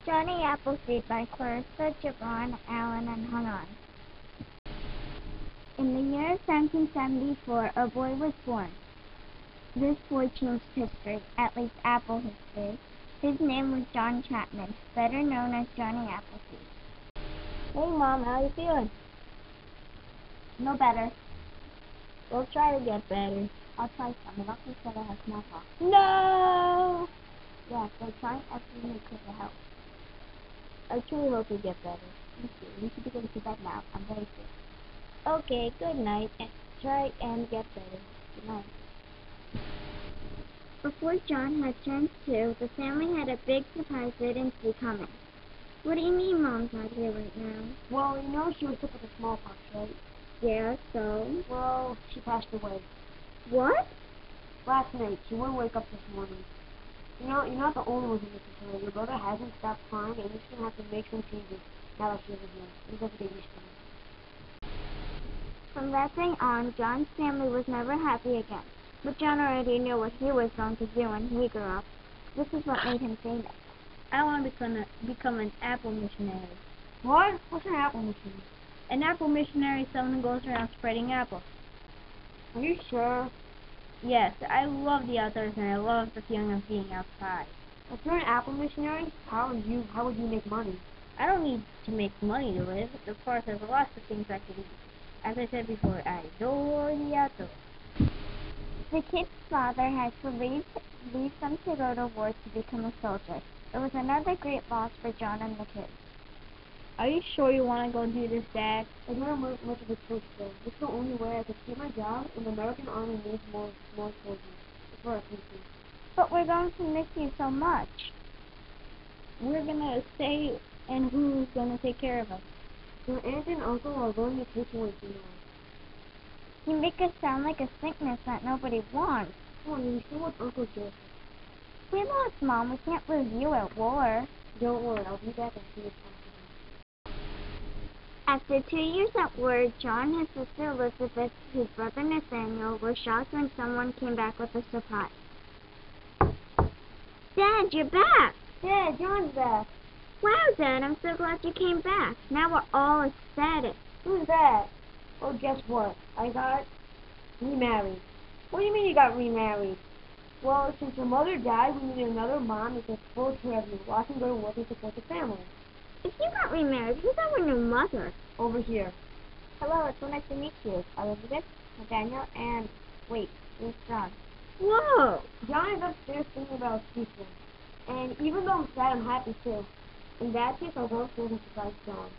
Johnny Appleseed by Clarissa Gibran Allen and hung on. In the year 1774, a boy was born. This boy changed history, at least Apple history. His name was John Chapman, better known as Johnny Appleseed. Hey Mom, how you feeling? No better. We'll try to get better. I'll try some. The doctor said I have smallpox. No! Yeah, so try everything you could to help. I truly hope you get better. Me too. You should be going to bed now. I'm very sick. Okay, good night. And try and get better. Good night. Before John had turned 2, the family had a big surprise they didn't see coming. What do you mean Mom's not here right now? Well, you know she was sick with the smallpox, right? Yeah, so? Well, she passed away. What? Last night. She wouldn't wake up this morning. You know, you're not the only one who misses her. Your brother hasn't stopped crying, and he's going to have to make some changes now that she isn't here. He's going to get used to it. From that day on, John's family was never happy again. But John already knew what he was going to do when he grew up. This is what made him famous. I want to become an apple missionary. What? What's an apple missionary? An apple missionary is someone who goes around spreading apples. Are you sure? Yes, I love the outdoors and I love the feeling of being outside. If you're an apple missionary, how would you make money? I don't need to make money to live. Of course, there's lots of things I can do. As I said before, I adore the outdoors. The kid's father had to leave them to go to war to become a soldier. It was another great loss for John and the kids. Are you sure you want to go do this, Dad? I don't have much of a choice there. This is the only way I could keep my job, and the American Army needs more soldiers. It's for our country. But we're going to miss you so much. We're going to stay, and who's going to take care of us? Your aunt and uncle are going to take away from us. You make us sound like a sickness that nobody wants. Come on, you see what Uncle Joseph. We lost Mom. We can't lose you at war. Don't worry, I'll be back as soon as possible. After 2 years at war, John, his sister Elizabeth, his brother Nathaniel were shocked when someone came back with a surprise. Dad, you're back! Dad, John's back. Wow, Dad, I'm so glad you came back. Now we're all ecstatic. Who's that? Oh, guess what? I got remarried. What do you mean you got remarried? Well, since your mother died, we needed another mom to take full care of you, watch and go to work and support the family. If you got remarried, who's our new mother? Over here. Hello, it's so nice to meet you. Elizabeth, Nathaniel, and wait, where's John? Whoa! John is upstairs thinking about his future. And even though I'm sad, I'm happy too. In that case, I'll go upstairs and surprise John.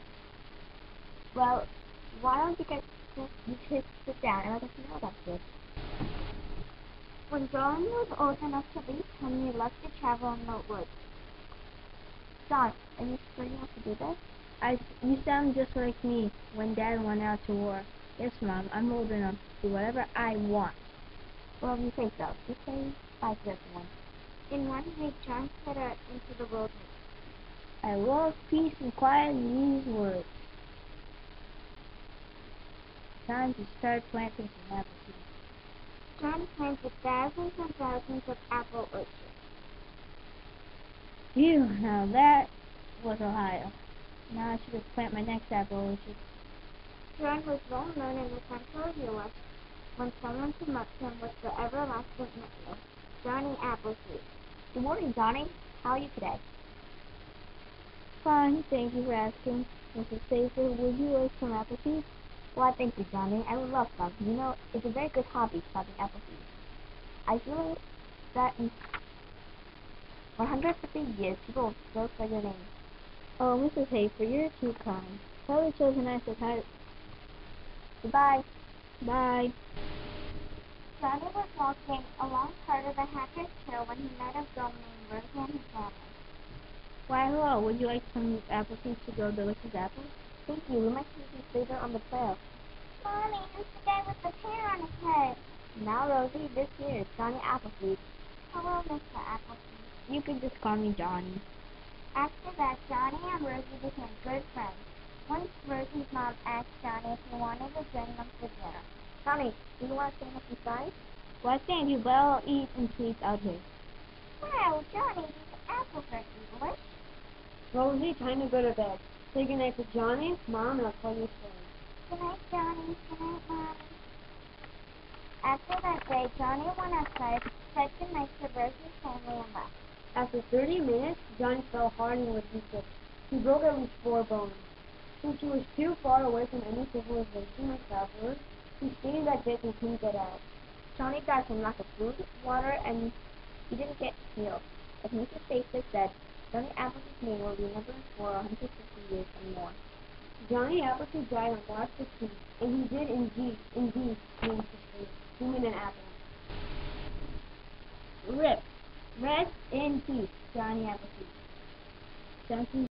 Well, why don't you guys sit down and let us know about this? When John was old enough to leave home, he left to travel in the woods. John, are you sure you want to do this? You sound just like me when Dad went out to war. Yes, Mom, I'm old enough to do whatever I want. Well, you say so. You say 5 years once. In one week, John set out into the wilderness. I love peace and quiet in these woods. Time to start planting some apple trees. John planted thousands and thousands of apple orchards. Phew, now that was Ohio. Now I should have planted my next apple orchard. John was well known in the central U.S. when someone came up to him with the everlasting nickname, Johnny Appleseed. Good morning, Johnny. How are you today? Fine, thank you for asking. Mrs. Safer, would you like some apple seeds? Well, thank you, Johnny. I would love some. You know, it's a very good hobby, planting apple seeds. I feel that in 150 years, people will still say your name. Oh, Mrs. Hafer, you're too kind. Probably chose a nicer type. Goodbye. Bye. Johnny was walking along part of a Hackers Trail when he met a girl named Rosie and his family. Why, hello. Would you like some apple seeds to grow delicious apples? Thank you. We might see these later on the trail. Mommy, who's the guy with the hair on his head? Now, Rosie, this here is Johnny Appleseed. Hello, Mr. Appleseed. You can just call me Johnny. After that, Johnny and Rosie became good friends. Once Rosie's mom asked Johnny if he wanted to join them for dinner. Johnny, do you want to sing us inside? Well, thank you, but I'll eat and sleep out here. Wow, Johnny, these apples are delicious. Rosie, time to go to bed. Say goodnight to Johnny, Mom, and I'll tell you a story. Good night, Johnny. Good night, Mom. After that day, Johnny went outside, said goodnight to Rosie's family, and left. After 30 minutes, Johnny fell hard and was weak. He broke at least 4 bones. Since he was too far away from any civilization or travelers, he stayed in that ditch and couldn't get out. Johnny died from lack of food, water, and he didn't get healed. As Mrs. Baker said, Johnny Appleseed's name will be remembered for 150 years and more. Johnny Appleseed died on March 15th, and he did indeed change history. Human and apple. RIP. Rest in peace, Johnny Appleseed. 17